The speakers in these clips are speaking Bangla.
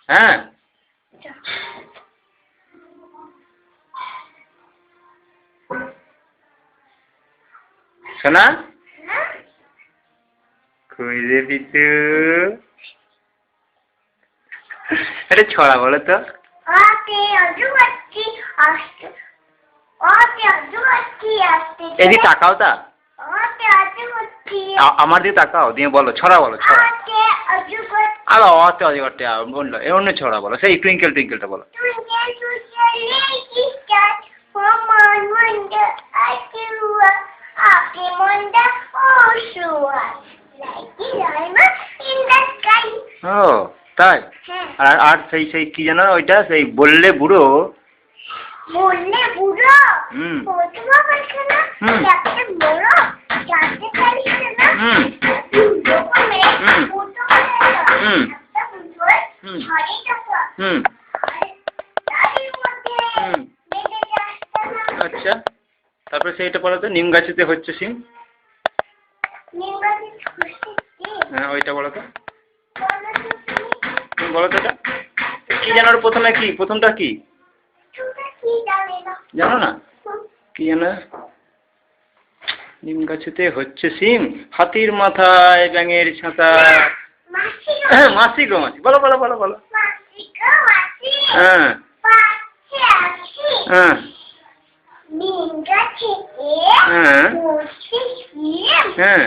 হ্যাঁ সোনা কই রে পিতু একটা ছড়া বলো তো এদিকে তাকাও তা আমার দিকে তাকাও দিয়ে বলো ছড়া বলো ছড়া আর অতে অজগরটা বললো এ অন্য ছড়া বলো সেই টুইঙ্কেল টুইঙ্কেলটা বলো ও তাই আর সেই সেই কি জানো ওইটা সেই বললে বুড়ো আচ্ছা তারপরে সেইটা বলো তো নিম গাছেতে হচ্ছে সিম হ্যাঁ ওইটা বলো তো বলো তো এটা কি জানো প্রথমে কি প্রথমটা কি জানো না কি জানো নিম গাছেতে হচ্ছে সিম হাতির মাথায় ব্যাঙের ছাতা হ্যাঁ মাসি গো মাসি বলো বলো বলো বলো হ্যাঁ হ্যাঁ হ্যাঁ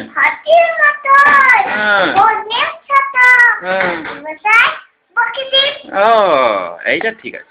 ও এইটা ঠিক আছে